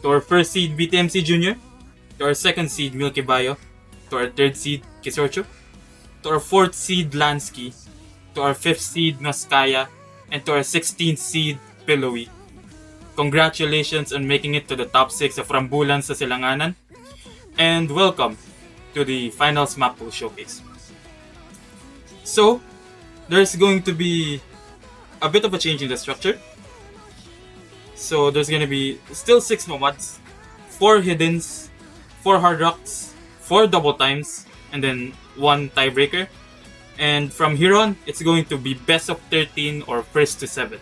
To our first seed, BTMC Jr., to our second seed, Milky Bayo, to our third seed, Kisorcho, to our fourth seed, Lansky, to our fifth seed, Noskaya, and to our 16th seed, Pillowy. Congratulations on making it to the top 6 of Rambulan sa Silanganan, and welcome to the finals Mappool showcase. So, there's going to be a bit of a change in the structure. So there's gonna be still 6 mods, 4 hiddens, 4 hard rocks, 4 double times, and then 1 tiebreaker. And from here on, it's going to be best of 13 or first to 7.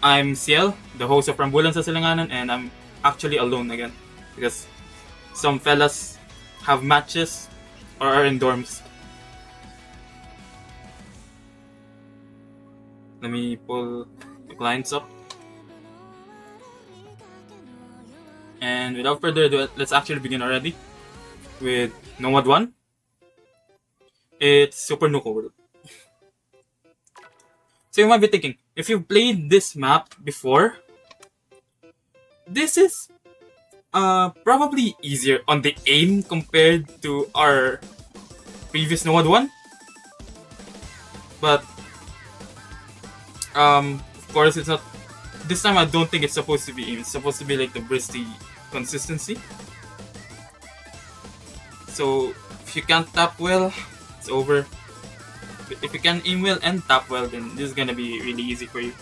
I'm Ciel, the host of Rambulan sa Silanganan, and I'm actually alone again because some fellas have matches or are in dorms. Let me pull the clients up. And without further ado, let's actually begin already with Nomad 1. It's Super Nuko World. So you might be thinking, if you've played this map before, this is probably easier on the aim compared to our previous Nomad 1. But of course it's not. This time I don't think it's supposed to be aim. It's supposed to be like the bursty consistency. So if you can't tap well, it's over. But if you can aim well and tap well, then this is gonna be really easy for you.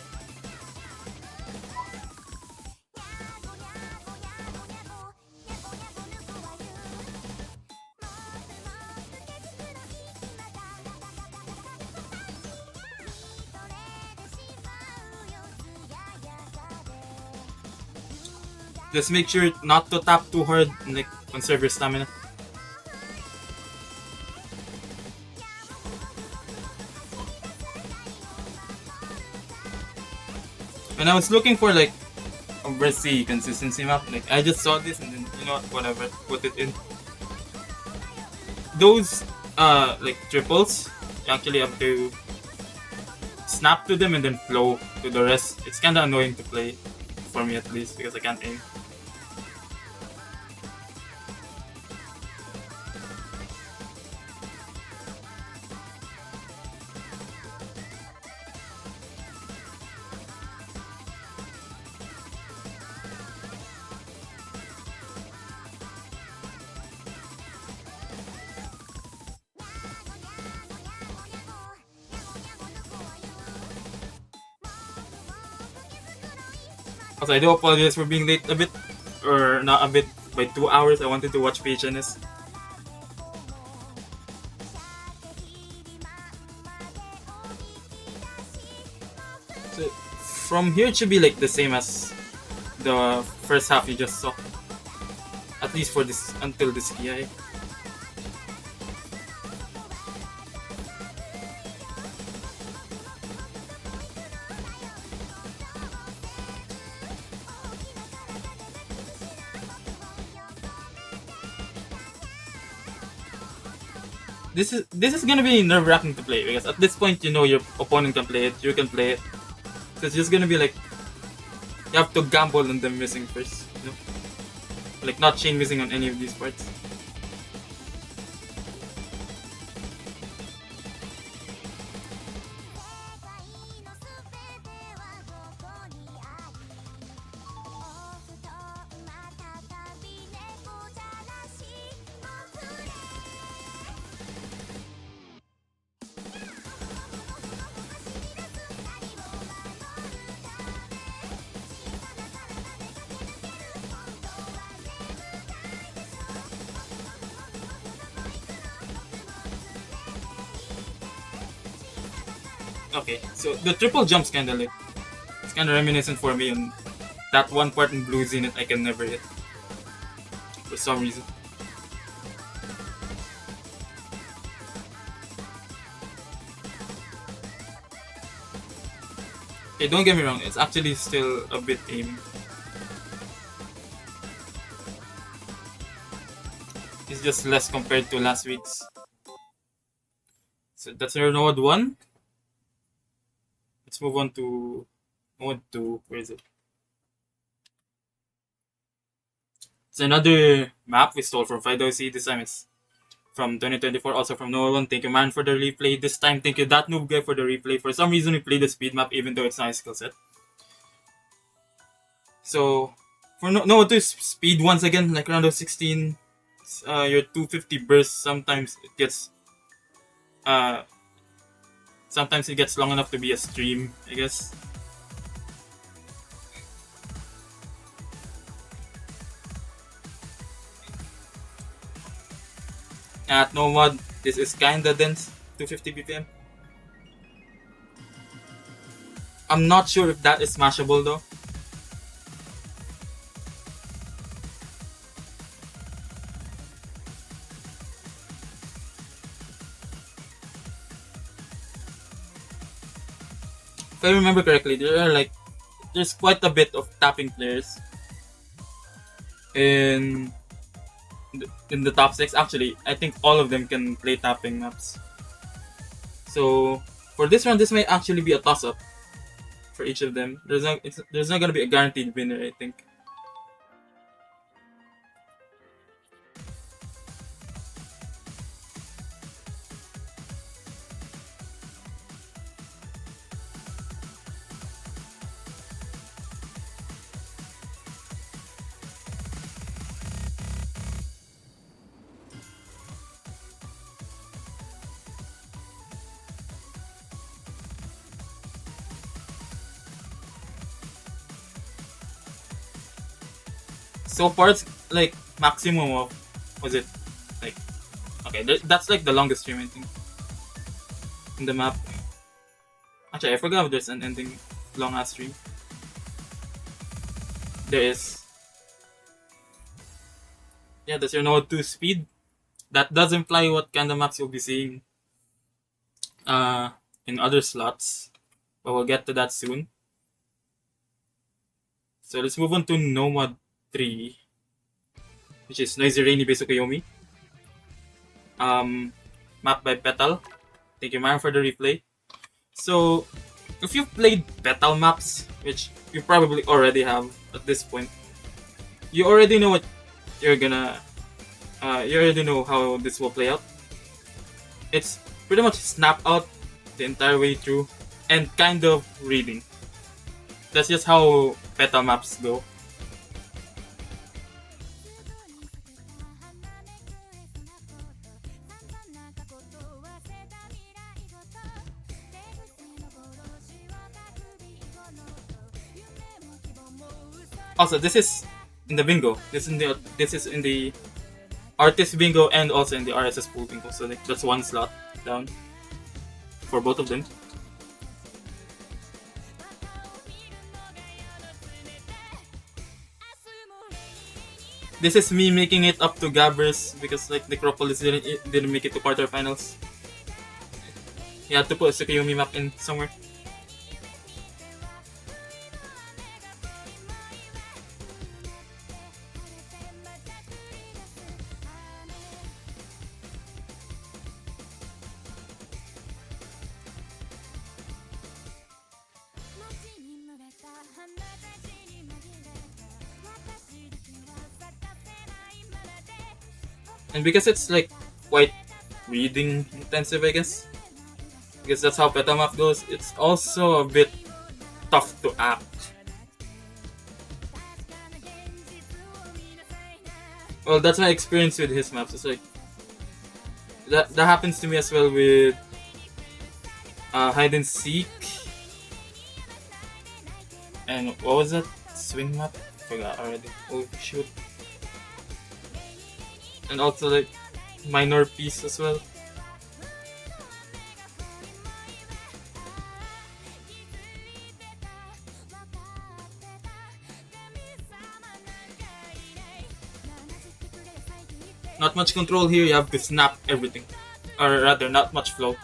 Just make sure not to tap too hard and like conserve your stamina. When I was looking for like a bursty consistency map, like I just saw this and then you know what, whatever, put it in. Those like triples, you actually have to snap to them and then flow to the rest. It's kinda annoying to play, for me at least, because I can't aim. Also, I do apologize for being late a bit, or not a bit, by 2 hours. I wanted to watch PHNS. So, from here it should be like the same as the first half you just saw. At least for this, until this PI. This is gonna be nerve-wracking to play because at this point you know your opponent can play it, you can play it. So it's just gonna be like you have to gamble on them missing first, you know? Like not chain missing on any of these parts. Okay, so the triple jump's kinda like, it's kinda reminiscent for me on that one part in Blue Zenith I can never hit. For some reason. Okay, don't get me wrong, it's actually still a bit aim. It's just less compared to last week's. So that's our node 1. Let's move on to node 2. Where is it? It's another map we stole from FidoC. This time it's from 2024, also from Node 1. Thank you, man, for the replay. This time, thank you, that noob guy, for the replay. For some reason, we played the speed map, even though it's not a skill set. So, for Node 2 speed once again, like round of 16, your 250 burst, sometimes it gets long enough to be a stream, I guess. At no mod, this is kinda dense, 250 BPM. I'm not sure if that is smashable though. If I remember correctly, there's quite a bit of tapping players in the top 6. Actually, I think all of them can play tapping maps. So for this round, this might actually be a toss-up for each of them. There's not gonna be a guaranteed winner, I think. So far, it's like maximum of, was it like, okay, that's like the longest stream I think in the map. Actually, I forgot if there's an ending long ass stream. There is. Yeah, that's your node 2 speed. That does imply what kind of maps you'll be seeing in other slots, but we'll get to that soon. So let's move on to Nomad 3, which is Noisy Rainy Besukuyomi. Map by Petal. Thank you, Mario, for the replay. So, if you've played Petal maps, which you probably already have at this point, you already know what you're gonna. You already know how this will play out. It's pretty much snap out the entire way through and kind of reading. That's just how Petal maps go. Also, this is in the bingo. This is in the artist bingo and also in the RSS pool bingo. So like, that's one slot down for both of them. This is me making it up to Gabbers because like Necropolis didn't make it to quarterfinals. You had to put a Tsukuyomi map in somewhere. And because it's like quite reading intensive, I guess, because that's how Petal map goes, it's also a bit tough to act. Well, that's my experience with his maps. It's like that happens to me as well with hide and seek. And what was that swing map? Forgot already. Oh shoot. And also like minor piece as well. Not much control here, you have to snap everything. Or rather, not much flow.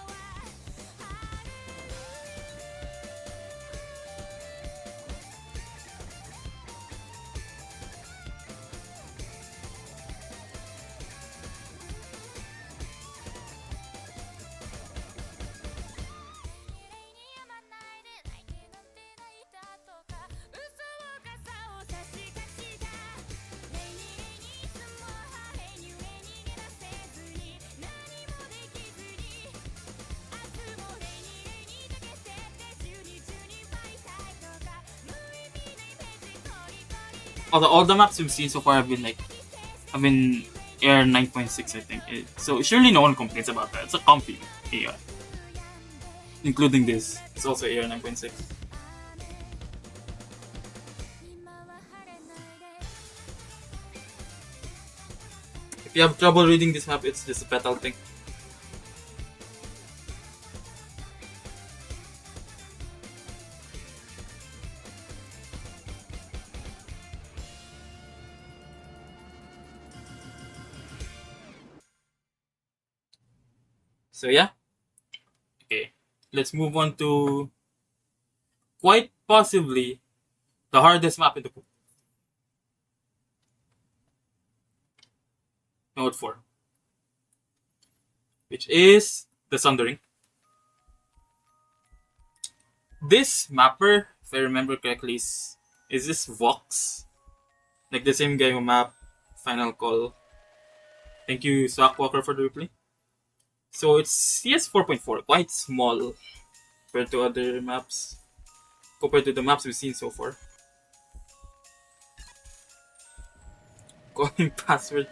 Although all the maps we've seen so far have been Air 9.6, I think. So surely no one complains about that. It's a comfy AI. Including this. It's also Air 9.6. If you have trouble reading this map, it's just a petal thing. So yeah. Okay. Let's move on to quite possibly the hardest map in the pool. Node 4. Which is the Sundering. This mapper, if I remember correctly, is this Vox? Like the same guy who map Final Call. Thank you, Swackwalker, for the replay. So it's CS 4.4, quite small compared to other maps. Compared to the maps we've seen so far. Calling password.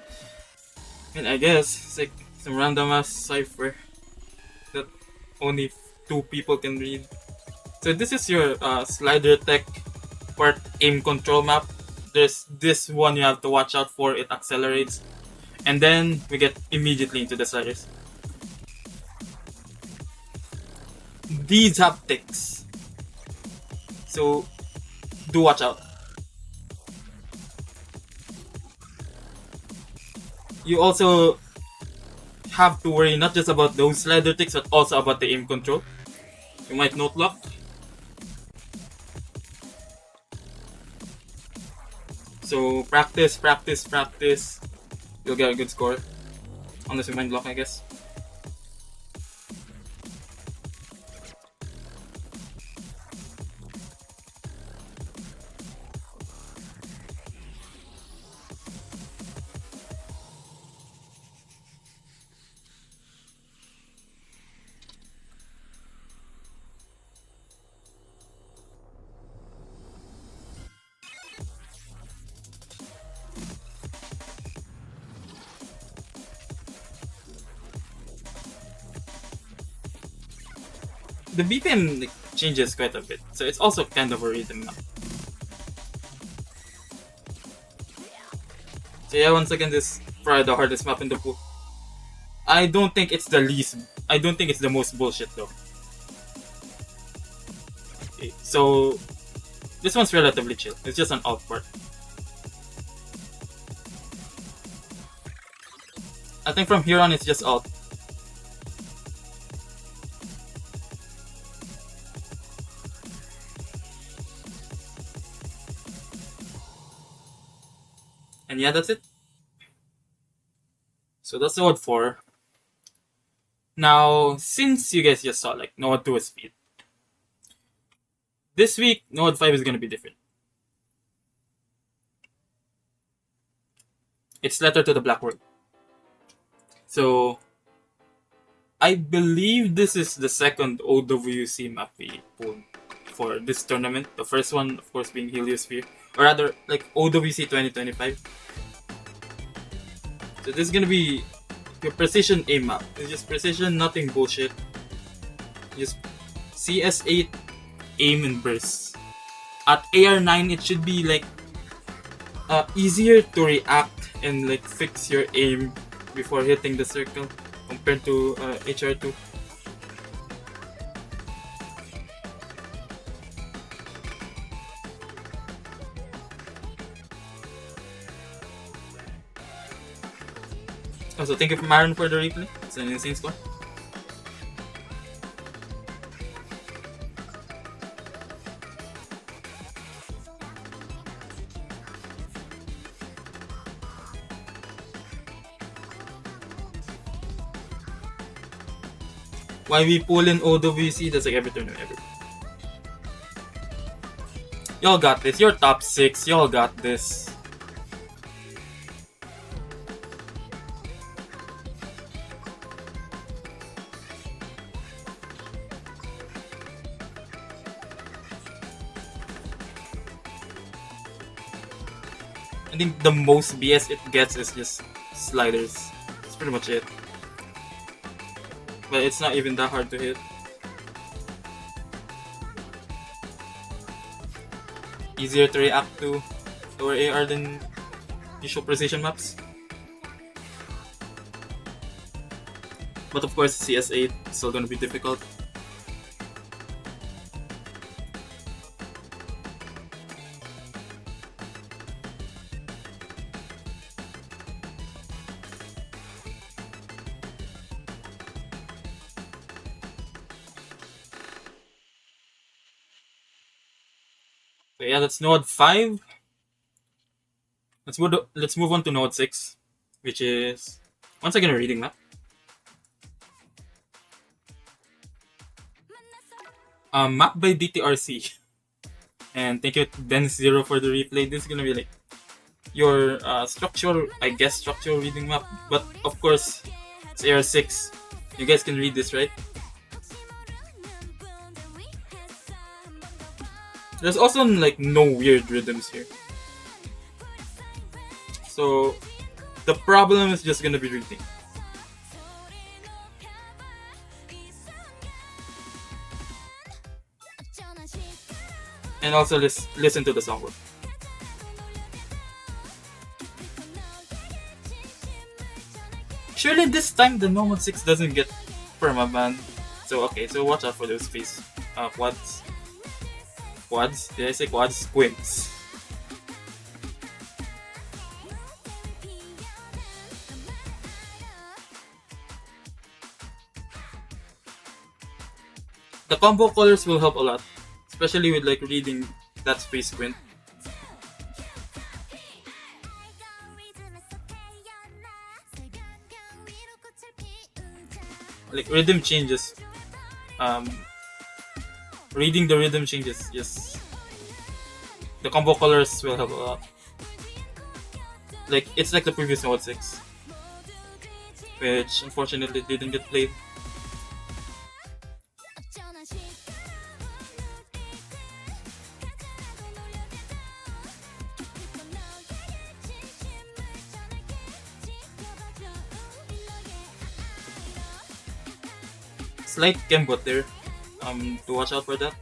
And I guess it's like some random ass cipher that only 2 people can read. So this is your slider tech part aim control map. There's this one you have to watch out for, it accelerates. And then we get immediately into the sliders. These have ticks. So do watch out. You also have to worry not just about those slider ticks but also about the aim control. You might note lock. So practice. You'll get a good score. Unless you mind block, I guess. The BPM changes quite a bit, so it's also kind of a rhythm map. So yeah, once again, this is probably the hardest map in the pool. I don't think it's the most bullshit though. Okay, so this one's relatively chill. It's just an alt part. I think from here on it's just alt. And yeah, that's it. So that's Node 4. Now, since you guys just saw Node 2 speed, this week Node 5 is going to be different. It's Letter to the Black World. So, I believe this is the second OWC map we pulled for this tournament. The first one, of course, being Heliosphere. Or rather, OWC 2025. So this is gonna be your precision aim map. It's just precision, nothing bullshit. Just CS8 aim and burst. At AR9, it should be easier to react and fix your aim before hitting the circle compared to HR2. Also, thank you, Maron, for the replay. It's an insane score. Why we pull in OWC? That's like every turn ever. Y'all got this. You're top 6. Y'all got this. I think the most BS it gets is just sliders. That's pretty much it. But it's not even that hard to hit. Easier to react to lower AR than usual precision maps. But of course, CS8 is still gonna be difficult. So yeah, that's node 5. Let's move on to node 6, which is once again a reading map. Map by DTRC. And thank you Ben0 for the replay. This is gonna be like your structural reading map. But of course, it's AR6. You guys can read this, right? There's also like no weird rhythms here. So the problem is just gonna be reading. And also listen to the songbook. Surely this time the normal 6 doesn't get permaban. So okay, so watch out for those face quads. Quads? Did I say quads? Squints. The combo colors will help a lot, especially with like reading that space squint. Like rhythm changes. Reading the rhythm changes, yes. The combo colors will help a lot. Like it's like the previous Node 6, which unfortunately didn't get played. Slight Kembot there. To watch out for that.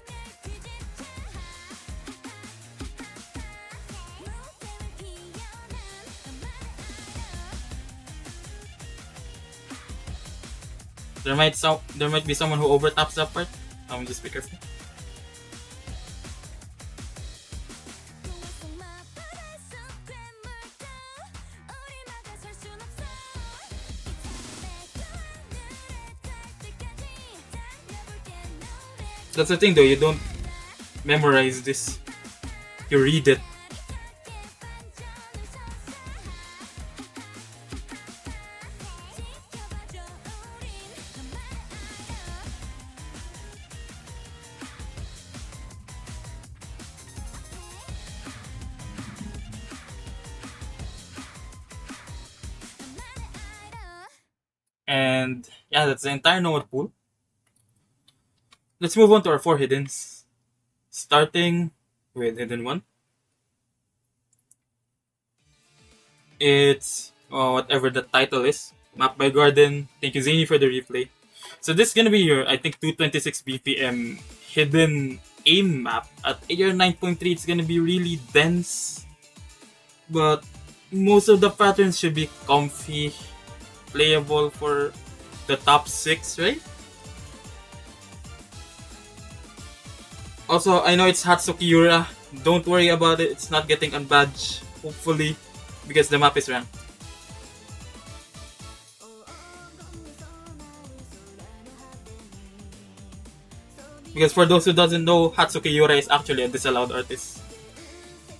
There might be someone who overtaps that part. Just be careful. That's the thing though, you don't memorize this. You read it. And yeah, that's the entire node pool. Let's move on to our 4 hiddens. Starting with hidden 1. It's whatever the title is. Map by Garden. Thank you, Zany, for the replay. So this is gonna be your, I think, 226 BPM hidden aim map. At AR 9.3, it's gonna be really dense. But most of the patterns should be comfy, playable for the top 6, right? Also, I know it's Hatsukiura. Don't worry about it. It's not getting unbadged, hopefully, because the map is ranked. Because for those who doesn't know, Hatsuki Yura is actually a disallowed artist.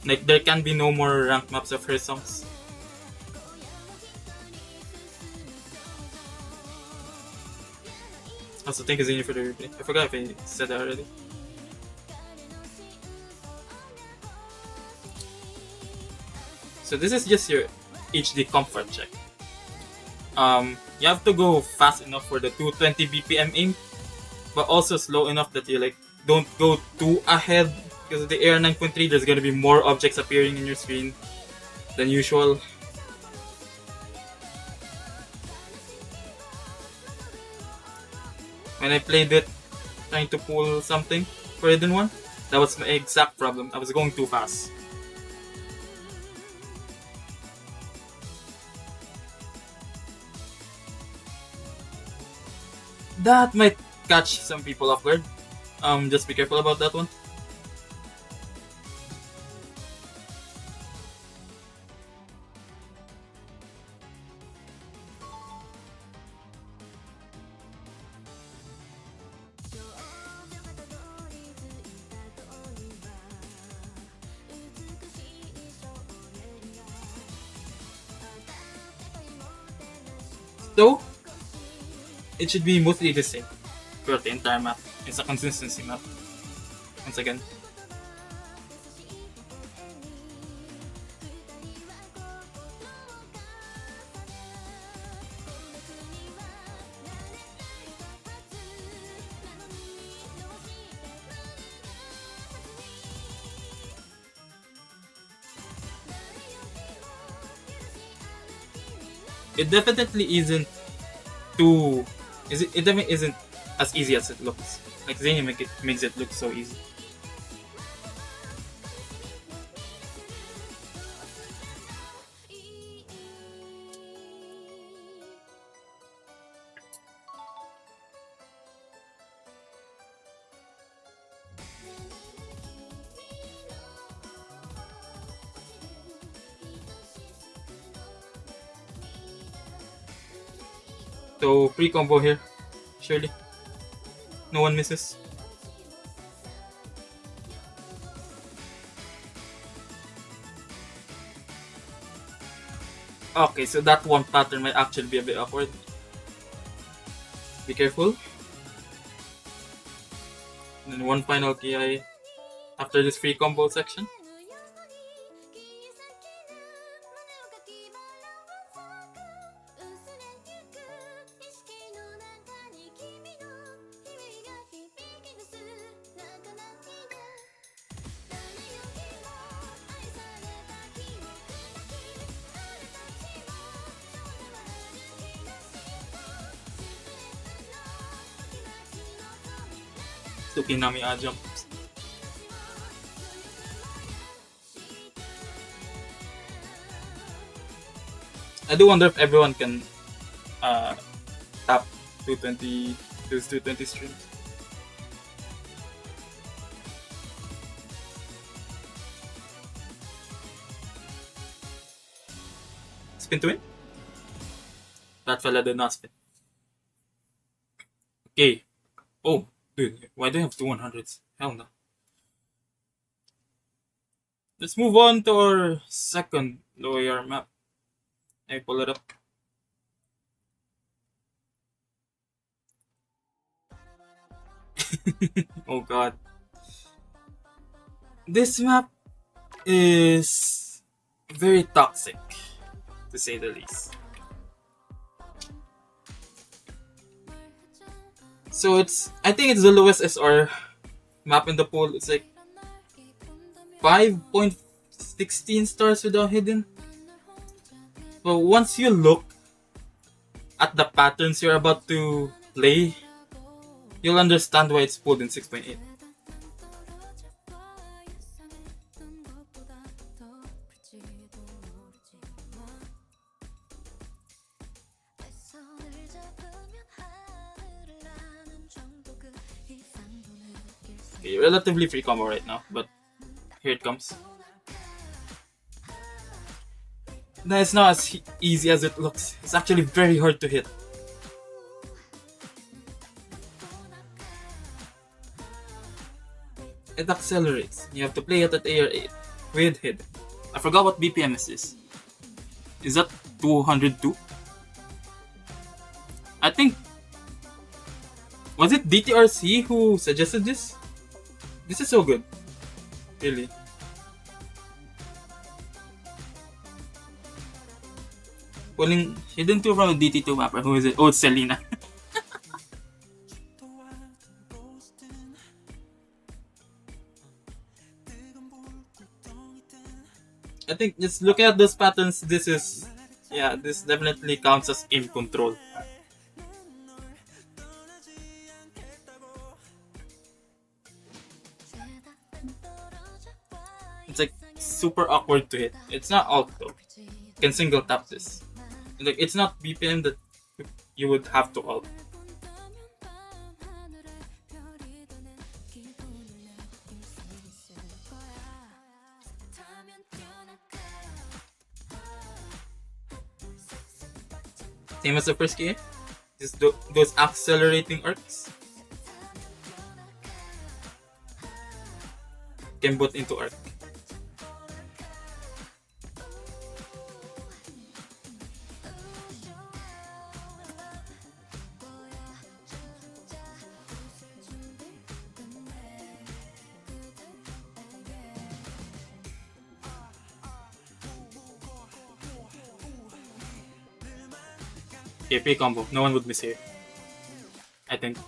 Like, there can be no more ranked maps of her songs. Also, thank you, Zinni, for the replay. I forgot if I said that already. So this is just your HD comfort check. You have to go fast enough for the 220 BPM aim, but also slow enough that you like don't go too ahead, because of the AR 9.3 there's gonna be more objects appearing in your screen than usual. When I played it trying to pull something for Hidden One, that was my exact problem. I was going too fast. That might catch some people off guard. Just be careful about that one. So, it should be mostly the same throughout the entire map. It's a consistency map. Once again. It definitely isn't too. It definitely isn't as easy as it looks. Like Zany makes it look so easy. So free combo here, surely. No one misses. Okay, so that one pattern might actually be a bit awkward. Be careful. And then one final KI after this free combo section. Tsukinami jumps. I do wonder if everyone can tap 220 those 220 streams. Spin to win? That fella did not spin. Okay. Oh. Dude, why do I have two 100s? Hell no. Let's move on to our second lawyer map. Let me pull it up. Oh god. This map is very toxic, to say the least. So I think it's the lowest SR map in the pool. It's like 5.16 stars without hidden. But once you look at the patterns you're about to play, you'll understand why it's pulled in 6.8. Okay, relatively free combo right now, but here it comes. No, it's not as easy as it looks. It's actually very hard to hit. it accelerates. You have to play it at AR8 with hidden. I forgot what BPM is this. Is that 202? I think, was it DTRC who suggested this? This is so good. Really. Pulling hidden 2 from a DT2 mapper. Who is it? Oh, it's Selena. I think just looking at those patterns, this is, yeah, this definitely counts as aim control. It's like super awkward to hit. It's not alt though. You can single tap this. Like it's not BPM that you would have to alt. Same as the first game. Just those accelerating arcs can boot into arc. KP combo, no one would miss here. I think.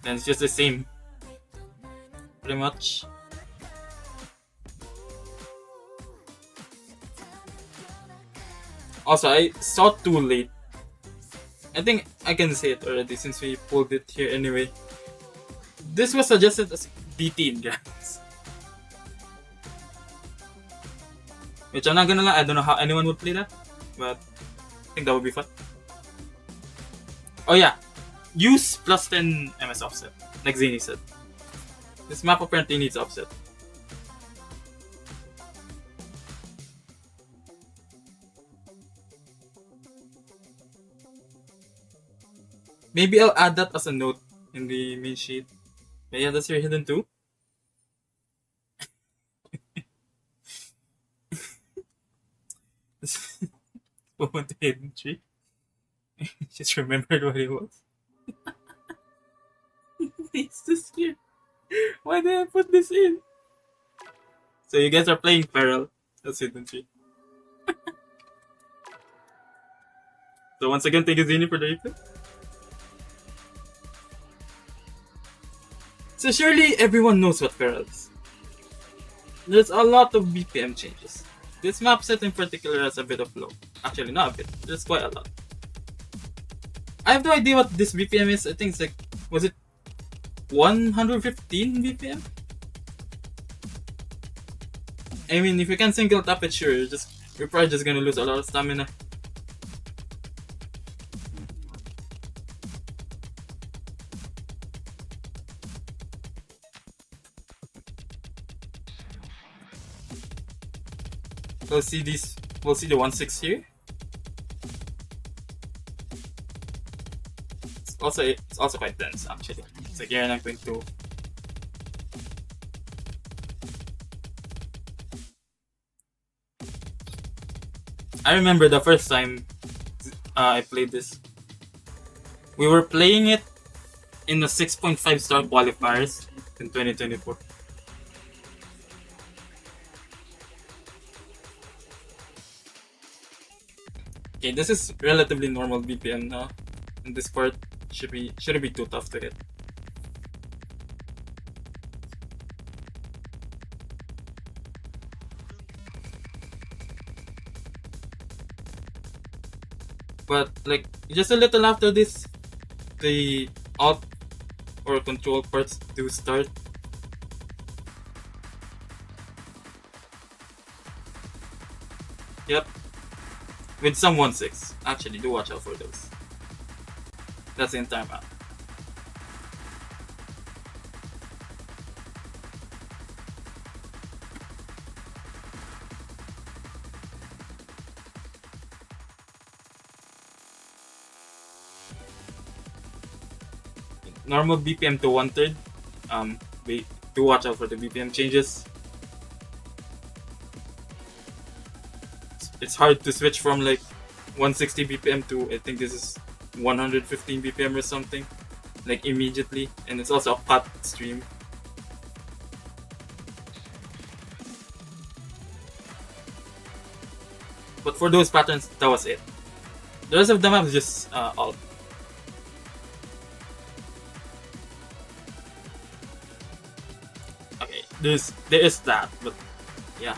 Then it's just the same. Pretty much. Also, I saw too late. I think I can say it already since we pulled it here anyway. This was suggested as DT in grants. Which I'm not gonna lie, I don't know how anyone would play that. But I think that would be fun. Oh yeah, use plus 10 MS offset, like Zany said. This map apparently needs offset. Maybe I'll add that as a note in the main sheet. But yeah, that's your hidden 2. Moment to hidden 3. Just remembered what it was. It's this here. Why did I put this in? So you guys are playing Feral. That's hidden 3. So once again, thank you Zini for the replay. So surely everyone knows what Feral is. There's a lot of BPM changes. This map set in particular has a bit of low. Actually, not a bit. There's quite a lot. I have no idea what this BPM is. I think it's like, was it 115 BPM? I mean, if you can single tap it, sure, you're probably just gonna lose a lot of stamina. We'll see the 1/6 here. It's also quite dense actually. It's like AR 9.2. I remember the first time I played this. We were playing it in the 6.5 star qualifiers in 2024. Okay, this is relatively normal BPM now, and this part shouldn't be too tough to hit. But like just a little after this, the alt or control parts do start. Yep. With some 1/6. Actually, do watch out for those. That's the entire map. Normal BPM to 1/3. to watch out for the BPM changes. It's hard to switch from like 160 BPM to, I think this is 115 BPM or something, like immediately, and it's also a cut stream. But for those patterns, that was it. The rest of the map is just alt. Okay, there is that, but yeah.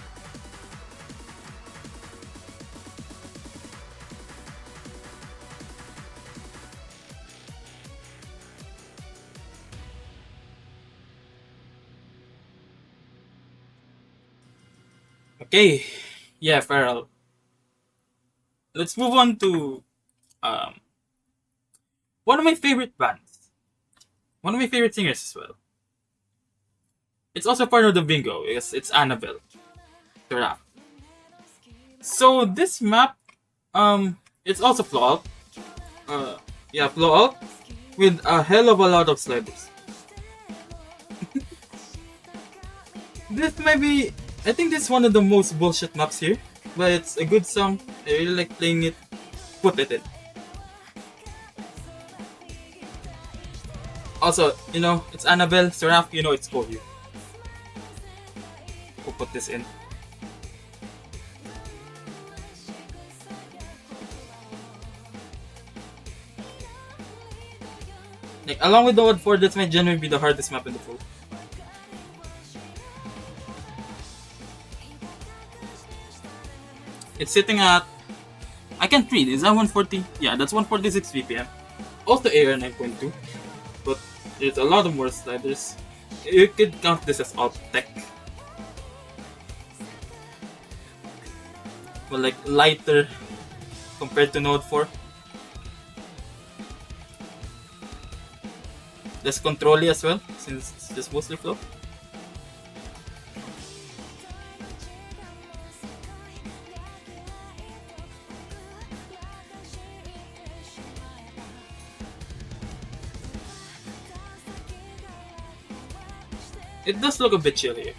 Okay, yeah, Farrell. Let's move on to um, one of my favorite bands, one of my favorite singers as well. It's also part of the bingo because it's Annabelle, the rap. So this map, it's also flow out. Yeah, flow out with a hell of a lot of sliders. This might be, I think this is one of the most bullshit maps here, but it's a good song. I really like playing it. Put it in. Also, you know, it's Annabelle, Seraph, you know it's Kohyu. We'll put this in. Like, along with the Wood 4, this might genuinely be the hardest map in the pool. It's sitting at, I can't read, is that 140? Yeah, that's 146 BPM. Also AR 9.2, but there's a lot of more sliders. You could count this as alt tech. But like lighter compared to Node 4. Less controlly as well, since it's just mostly flow. It does look a bit chilly,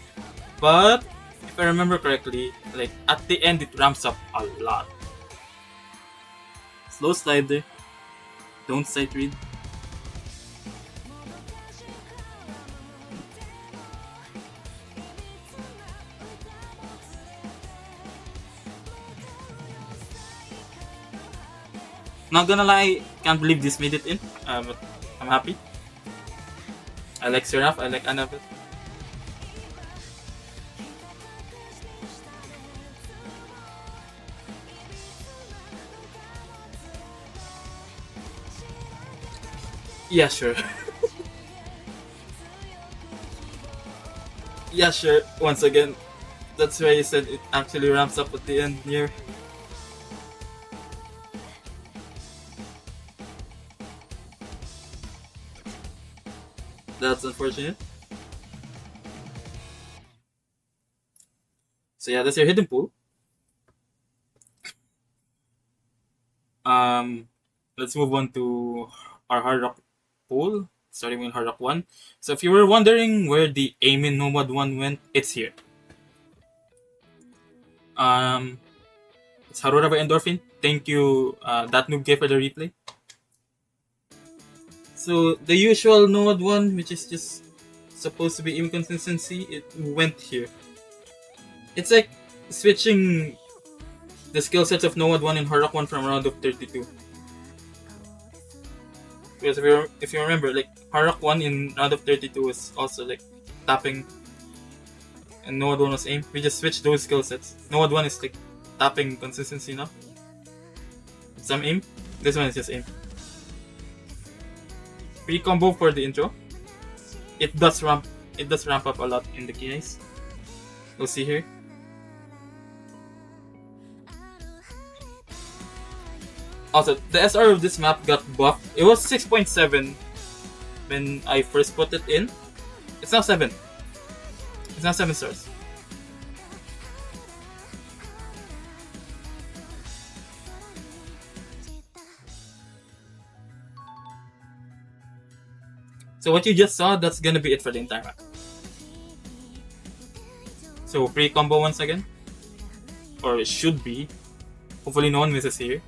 but if I remember correctly, like at the end it ramps up a lot. Slow slider, don't sight read. Not gonna lie, can't believe this made it in, but I'm happy. I like Seraph, I like Annabelle. Yeah, sure. Yeah, sure. Once again, that's why you said it actually ramps up at the end here. That's unfortunate. So yeah, that's your hidden pool. Let's move on to our hard rock pool, starting with hard rock 1. So if you were wondering where the Amin Nomad 1 went, it's here. It's Harura by Endorphin. Thank you, that noob gave for the replay. So the usual Nomad 1, which is just supposed to be inconsistency, it went here. It's like switching the skill sets of Nomad 1 and Harrock 1 from round of 32. Because if you remember, like Harrock 1 in round of 32 was also like tapping, and Nomad 1 was aim. We just switched those skill sets. Nomad 1 is like tapping consistency now. Some aim. This one is just aim. Free combo for the intro. It does ramp up a lot in the keys. We'll see here. Also, the SR of this map got buffed. It was 6.7 when I first put it in. It's now 7. It's now 7 stars. So what you just saw, that's gonna be it for the entire map. So pre-combo once again. Or it should be. Hopefully no one misses here.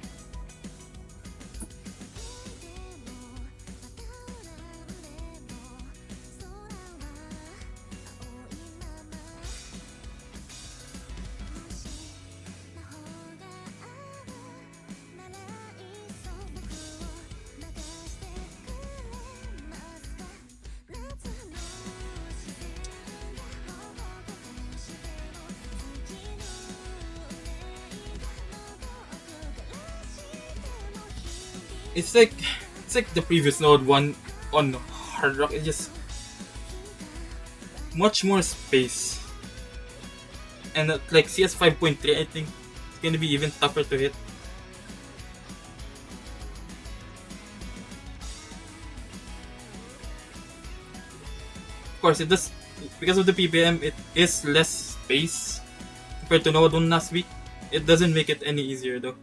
It's like the previous node one on Hard Rock. It's just much more space, and like CS 5.3, I think it's gonna be even tougher to hit. Of course, it does because of the PPM. It is less space compared to Node 1 last week. It doesn't make it any easier though.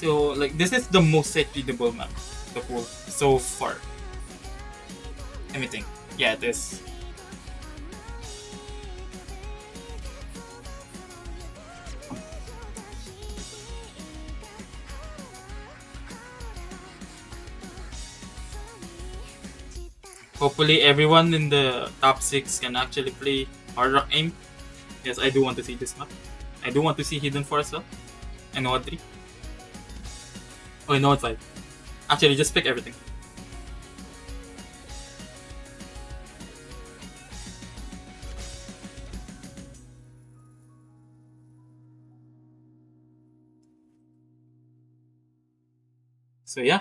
So like this is the most site readable map, the pool so far. Let me think. Yeah, it is. Hopefully everyone in the top 6 can actually play Hard Rock Aim. Yes, I do want to see this map. I do want to see Hidden 4 as well. And Node 3. Oh, Node 5. Actually, just pick everything. So yeah,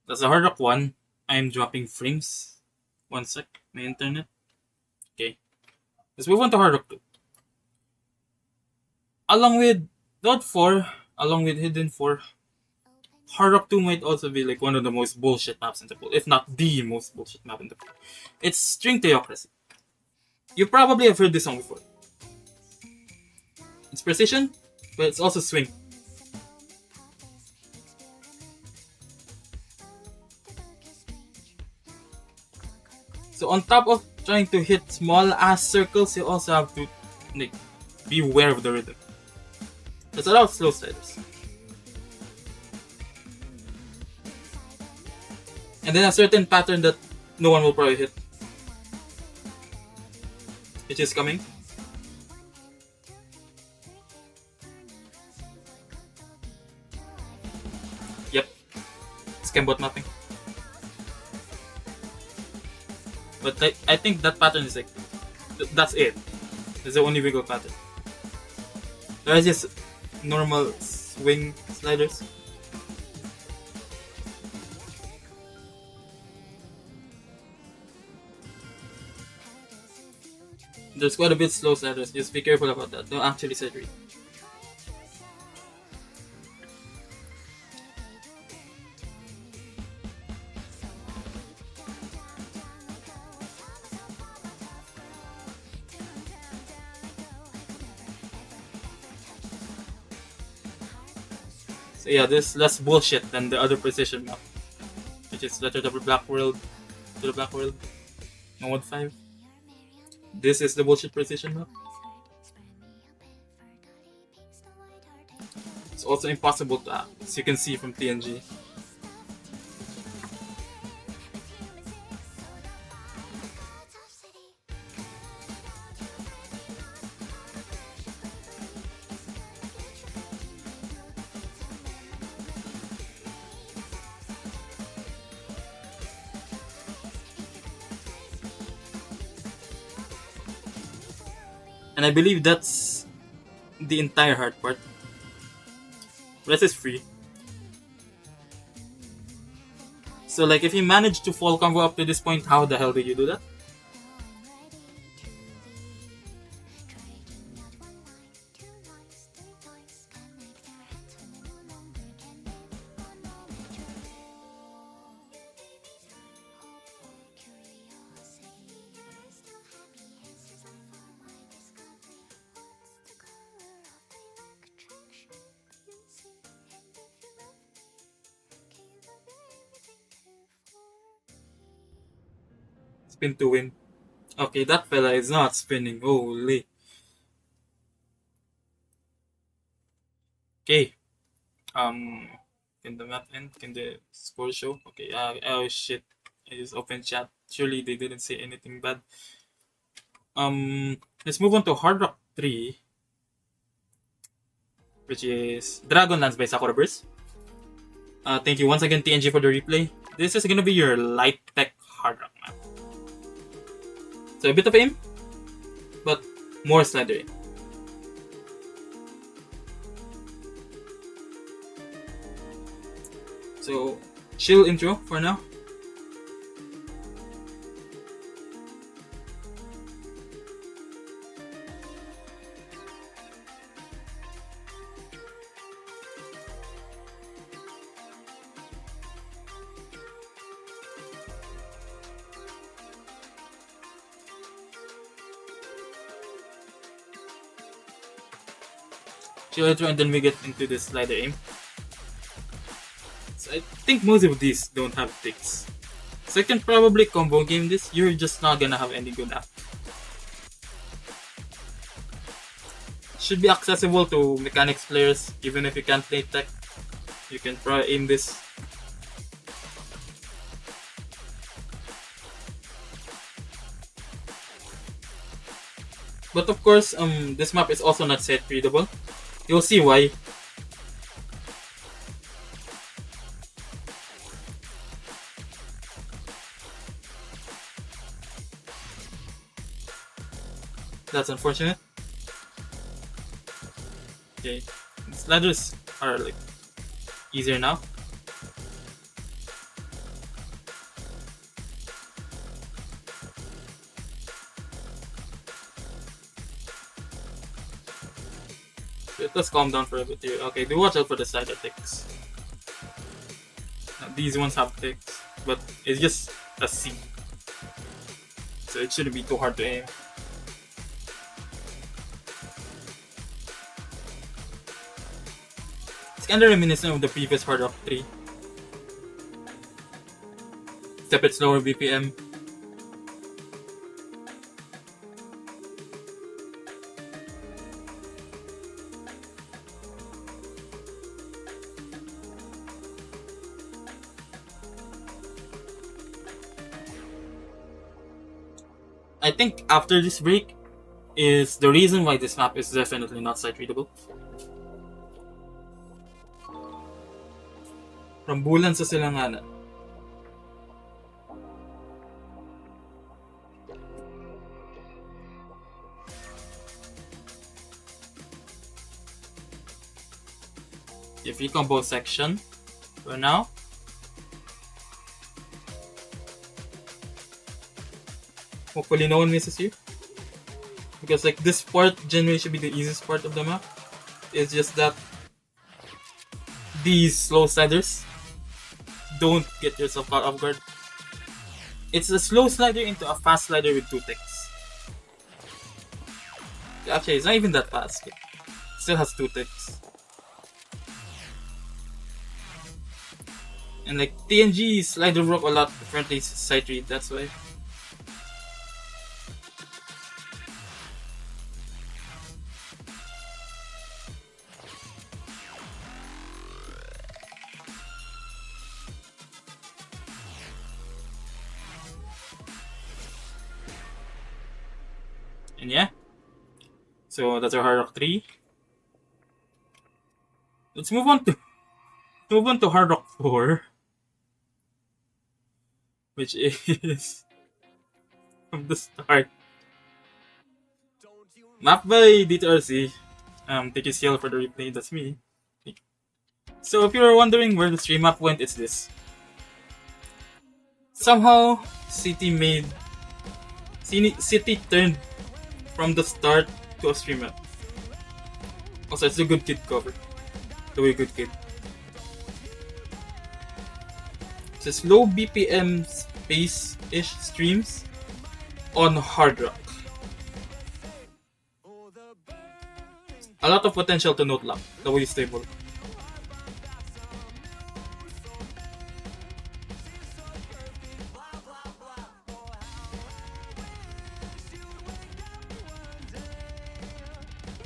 that's the Hard Rock 1. I'm dropping frames. One sec, my internet. Okay, let's move on to Hard Rock 2. Along with Node 4, along with Hidden 4, Hard Rock 2 might also be like one of the most bullshit maps in the pool, if not the most bullshit map in the pool. It's String Theocracy. You probably have heard this song before. It's precision, but it's also swing. So on top of trying to hit small ass circles, you also have to like be aware of the rhythm. There's a lot of slow sliders. And then a certain pattern that no one will probably hit, which is coming. Yep, Scambot mapping. But I think that pattern is like, that's it. That's the only wiggle pattern. The rest is normal swing sliders. There's quite a bit slow sliders, just be careful about that. Don't actually set read. So yeah, this is less bullshit than the other precision map, which is Letter to the Black World, Node 5. This is the bullshit precision map. It's also impossible to act, as you can see from TNG. And I believe that's the entire hard part. Rest is free. So like if you manage to fall combo up to this point, how the hell did you do that? Spin to win. Okay, that fella is not spinning. Holy. Okay. Can the map end? Can the score show? Okay. Oh shit. I just opened chat. Surely they didn't say anything bad. Let's move on to Hard Rock 3, which is Dragonlance by Sakura Burst. Thank you once again, TNG, for the replay. This is gonna be your light tech Hard Rock map. So a bit of aim, but more slider aim. So chill intro for now. Chill intro, and then we get into the slider aim. So I think most of these don't have ticks. So you can probably combo game this. You're just not gonna have any good app. Should be accessible to mechanics players, even if you can't play tech. You can probably aim this. But of course, this map is also not set readable. You'll see why. That's unfortunate. Okay, sliders are like easier now. Let's calm down for a bit here. Okay, do watch out for the slider ticks. These ones have ticks, but it's just a C, so it shouldn't be too hard to aim. It's kind of reminiscent of the previous Hard Rock 3, except it's lower BPM. I think after this break is the reason why this map is definitely not sight readable. Rambulan sa Silanganan. Free combo section for now. Hopefully no one misses you, because like this part generally should be the easiest part of the map. It's just that these slow sliders, don't get yourself caught off guard. It's a slow slider into a fast slider with 2 ticks. Actually, it's not even that fast. It still has 2 ticks. And like TNG slider broke a lot differently sight read, that's why. And yeah, so that's our Hard Rock 3. Let's move on to Hard Rock 4, which is from the start. Map by DTRC. Thank you, CL, for the replay. That's me. So if you're wondering where the stream map went, it's this. Somehow, City turned from the start to a stream map. Also, it's a good kid cover. The way good kid. It says low BPM space-ish streams on Hard Rock. A lot of potential to note lock, the way stable.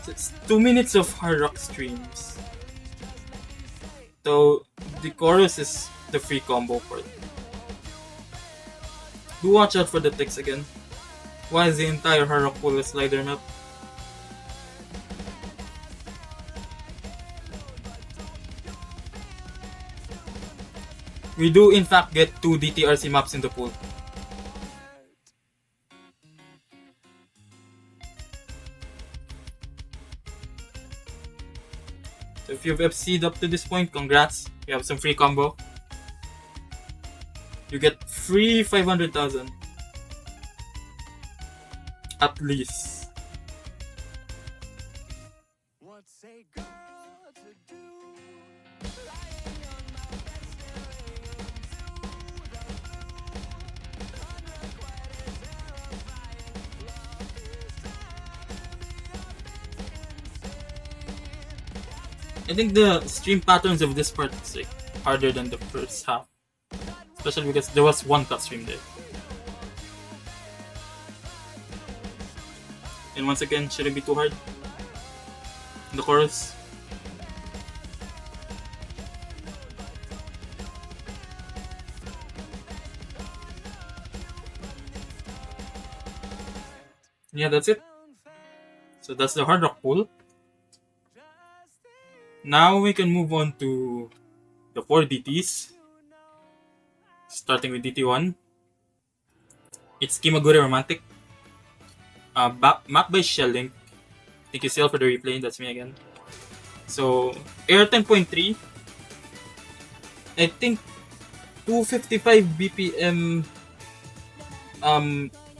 So it's 2 minutes of hard rock streams. So the chorus is the free combo part. Do watch out for the text again. Why is the entire hard rock pool a slider map? We do in fact get 2 DTRC maps in the pool. So if you've FC'd up to this point, congrats. You have some free combo. You get free 500,000. At least. I think the stream patterns of this part is like harder than the first half. Especially because there was one cut stream there. And once again, should it be too hard? In the chorus. Yeah, that's it. So that's the hard rock pool. Now we can move on to the 4 DTs. Starting with DT1. It's Kimagure Romantic. Map by Shellink. Thank you, Sil, for the replay. That's me again. So, Air 10.3. I think 255 BPM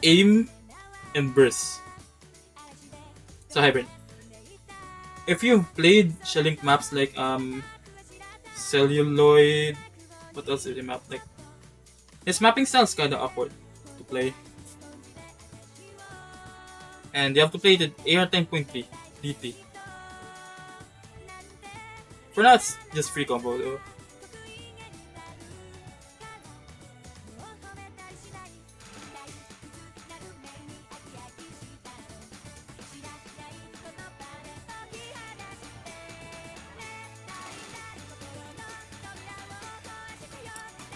aim and burst. So, hybrid. If you've played Shellink maps like Celluloid, what else is the map like? His mapping style is kinda awkward to play. And you have to play the AR 10.3 DT. For now, it's just free combo though.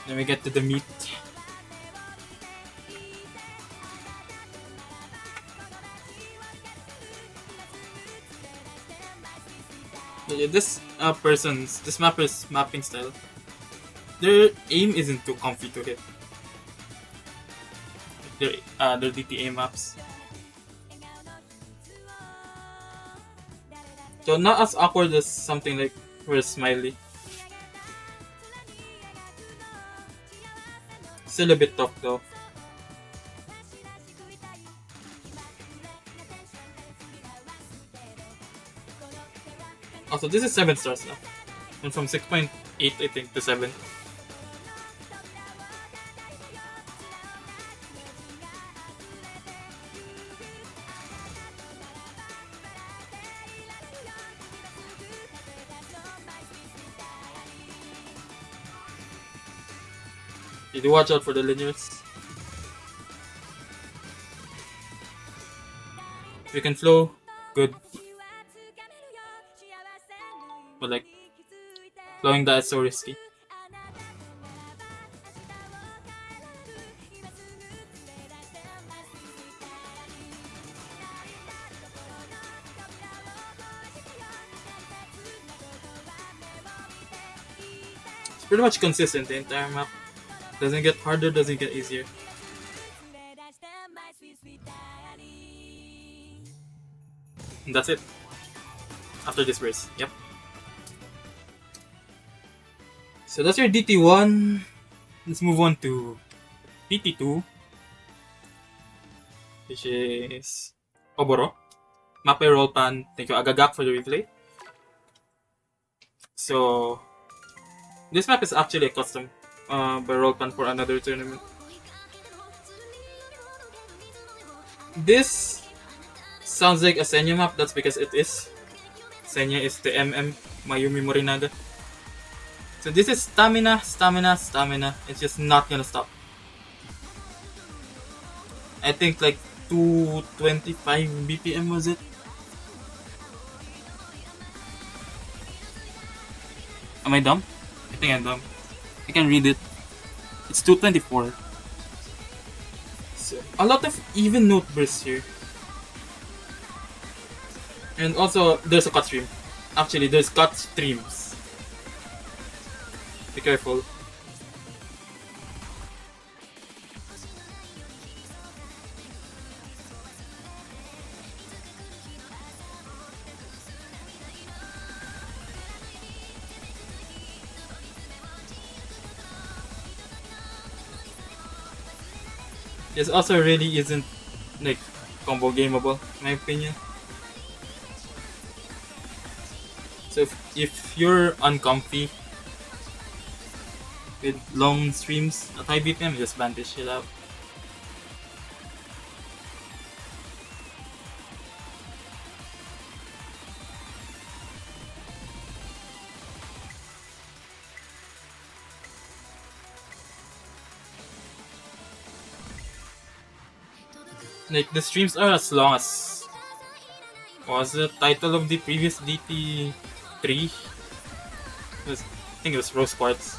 Then we get to the meat. Yeah, this mapper's mapping style, their aim isn't too comfy to hit. Their DTA maps. So not as awkward as something like Where's Smiley. Still a bit tough though. Also, this is 7 stars now. And from 6.8 I think to 7. You do watch out for the linears. If you can flow, good. But like, flowing that is so risky. It's pretty much consistent the entire map. Doesn't get harder, doesn't get easier. And that's it. After this race, yep. So that's your DT1. Let's move on to DT2, which is Oboro. Mappe roll pan. Thank you, Agagak, for the replay. So this map is actually a custom by roll pan for another tournament. This sounds like a Senya map. That's because it is. Senya is the MM Mayumi Morinaga. So this is stamina, stamina, stamina. It's just not gonna stop. I think like 225 BPM was it? Am I dumb? I think I'm dumb. I can read it. It's 224. So, a lot of even note bursts here. And also, there's a cut stream. Actually, there's cut streams. Be careful. This also really isn't like combo gameable, in my opinion. So if you're uncomfy with long streams at high BPM, just ban this shit out. Like the streams are as long as was the title of the previous DT3. I think it was Rose Quartz.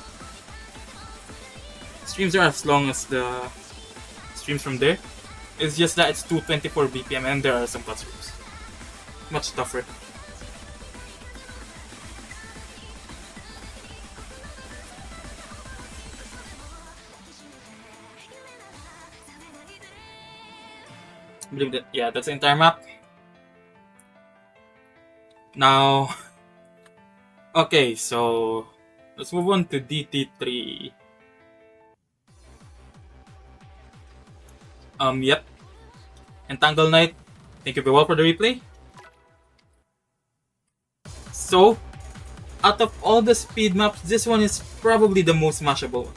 Streams are as long as the streams from there. It's just that it's 224 BPM and there are some cut streams. Much tougher. I believe that, yeah, that's the entire map. Now, okay, so let's move on to DT3. Yep. Entangle Knight, thank you very well for the replay. So, out of all the speed maps, this one is probably the most mashable one.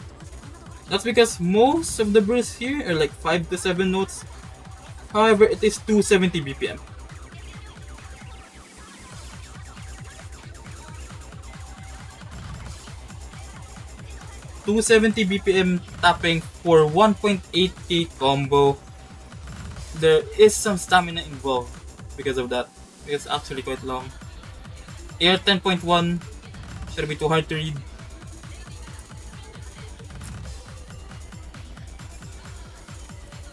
That's because most of the bursts here are like 5 to 7 notes. However, it is 270 BPM. BPM tapping for 1.8k combo. There is some stamina involved because of that. It's actually quite long. Air 10.1 should be too hard to read.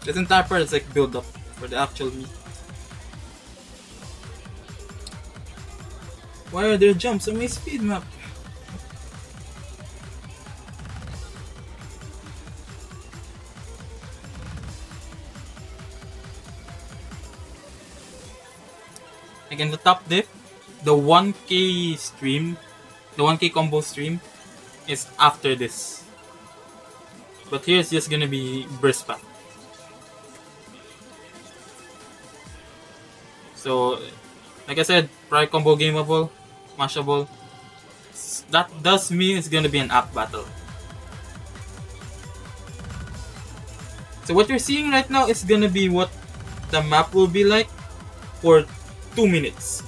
This entire part is like build up for the actual meat. Why are there jumps on my speed map? Again, the top dip, the 1k stream, the 1k combo stream is after this. But here's just gonna be burst pack. So, like I said, prior combo gameable, mashable. That does mean it's gonna be an app battle. So what you're seeing right now is gonna be what the map will be like for 2 minutes.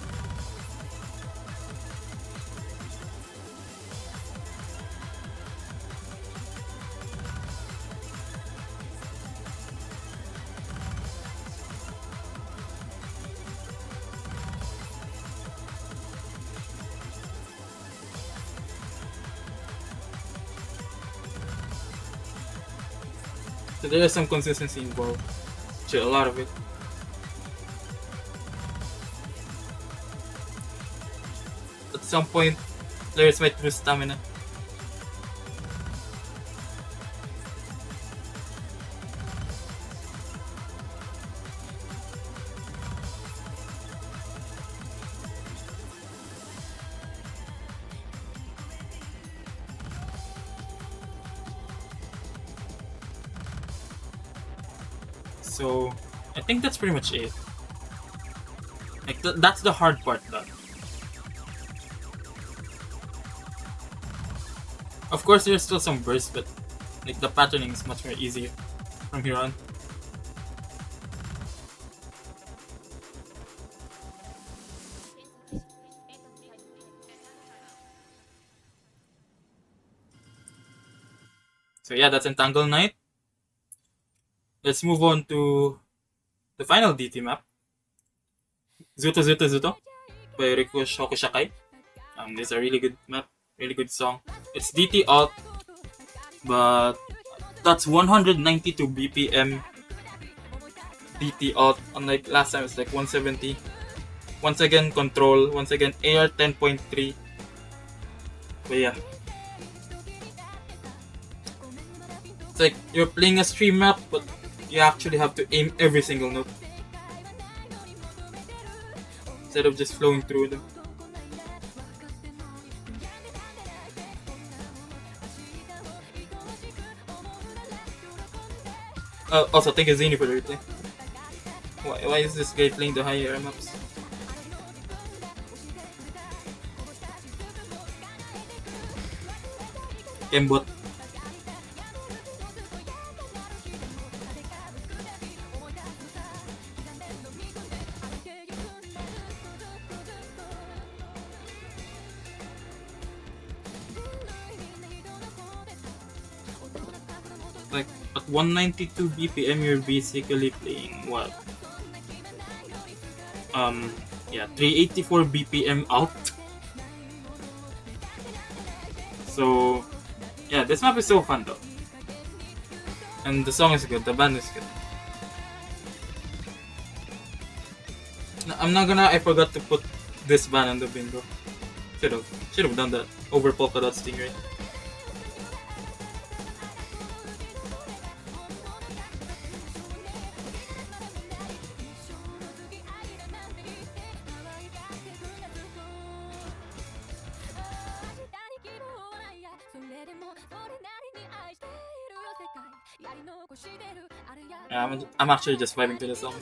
So there is some consistency involved. Actually, a lot of it. At some point, players might lose stamina. So, I think that's pretty much it. Like, that's the hard part done. Of course, there's still some bursts, but like the patterning is much more easier from here on. So yeah, that's Entangle Knight. Let's move on to the final DT map. Zuto Zuto Zuto by Riku Shokushakai. This is a really good map. Really good song. It's DT alt, but that's 192 BPM DT alt. Unlike last time, it's like 170. Once again, control. Once again, AR 10.3. But yeah. It's like you're playing a stream map, but you actually have to aim every single note instead of just flowing through them. Also, thank you Zini for the replay. Why is this guy playing the higher maps? Embot. Like at 192 BPM, you're basically playing what? Yeah, 384 BPM out. So, yeah, this map is so fun though. And the song is good, the band is good. I'm not gonna, I forgot to put this band on the bingo. Should've done that over Polka Dot Stingray. Yeah, I'm actually just vibing to the song.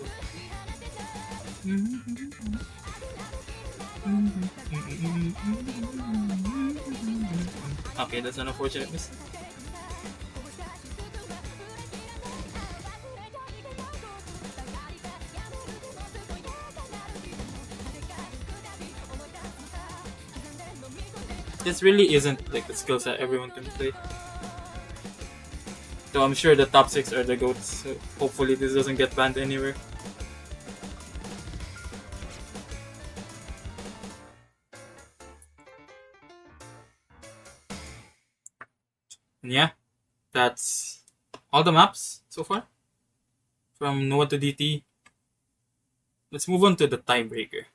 Okay, that's an unfortunate miss. This really isn't like the skill set everyone can play. So I'm sure the top 6 are the GOATs, so hopefully this doesn't get banned anywhere. And yeah, that's all the maps so far. From Noah to DT. Let's move on to the tiebreaker.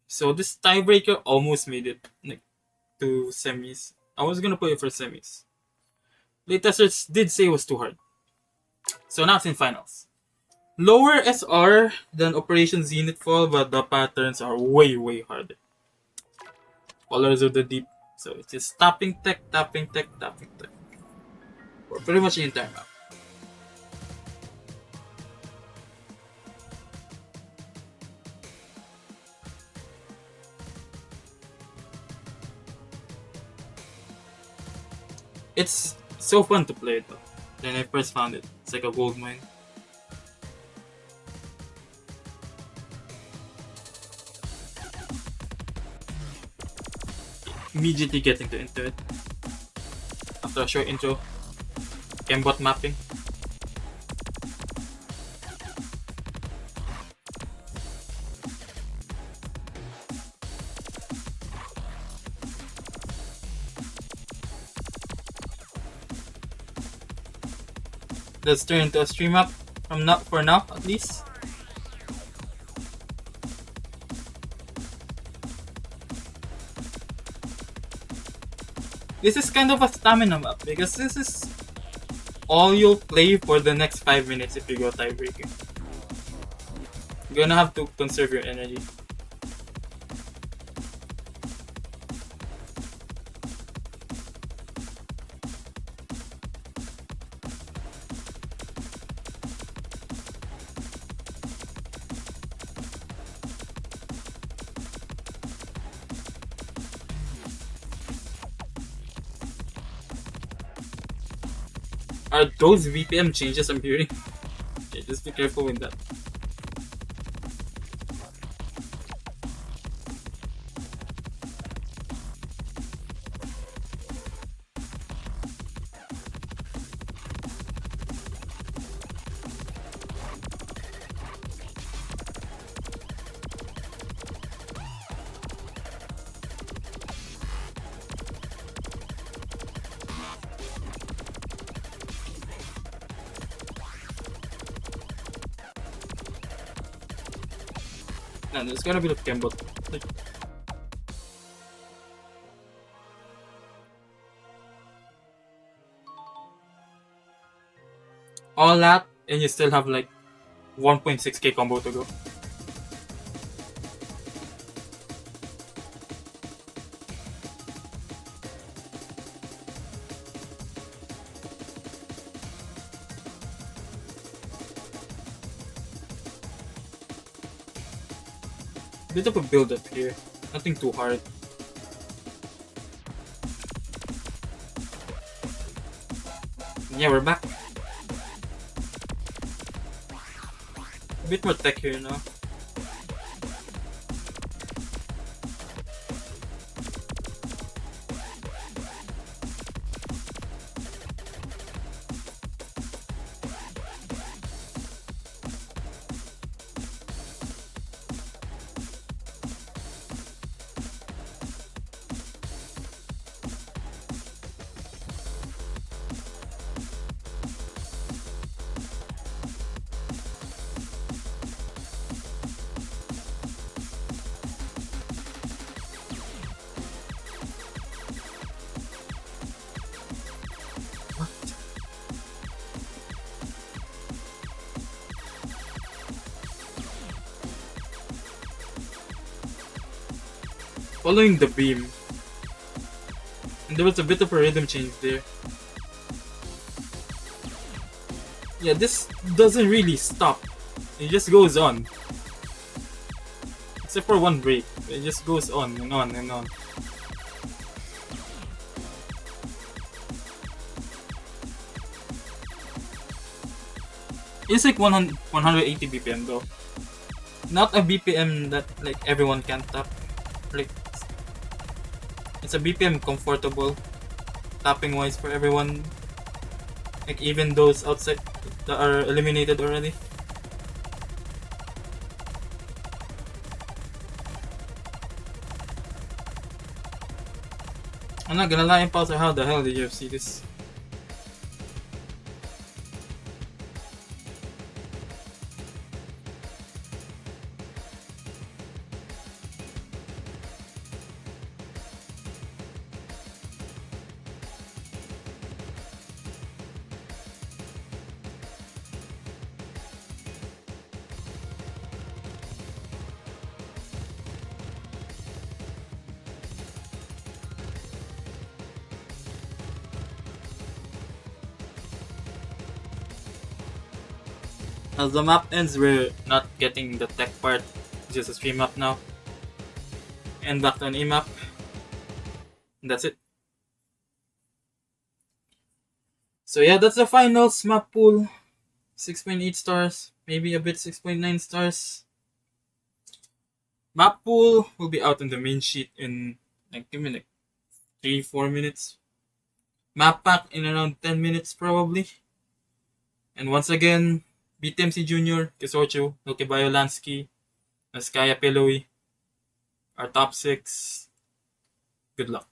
So this tiebreaker almost made it like to semis. I was gonna put it for semis. Playtesters did say it was too hard. So now it's in finals. Lower SR than Operation Zenith Fall, but the patterns are way harder. Colors of the Deep. So it's just tapping tech. For pretty much the entire map. It's so fun to play it though. When I first found it, it's like a gold mine. Immediately getting into it. After a short intro, Chembot mapping. Let's turn into a stream map for now at least. This is kind of a stamina map because this is all you'll play for the next 5 minutes if you go tiebreaker. You're gonna have to conserve your energy. Are those VPM changes I'm hearing? Okay, just be careful with that. No, there's gotta be the Kembot. Like, all that, and you still have like 1.6k combo to go. Bit of a build up here. Nothing too hard. Yeah, we're back. A bit more tech here now. Following the beam. And there was a bit of a rhythm change there. Yeah, this doesn't really stop. It just goes on. Except for one break. It just goes on and on and on. It's like 180 BPM though. Not a BPM that like everyone can tap. Like, it's a BPM comfortable tapping wise for everyone. Like even those outside that are eliminated already. I'm not gonna lie, Impulse, how the hell did you see this? As the map ends, we're not getting the tech part, just a stream map now. And back to an E-map. And that's it. So yeah, that's the finals. Mappool, 6.8 stars, maybe a bit 6.9 stars. Mappool will be out on the main sheet in like, give me like 3-4 minutes. Map pack in around 10 minutes probably. And once again, BTMC Junior, Kesocho, Nokebayo Lansky, Naskaya Peloy, our top 6. Good luck.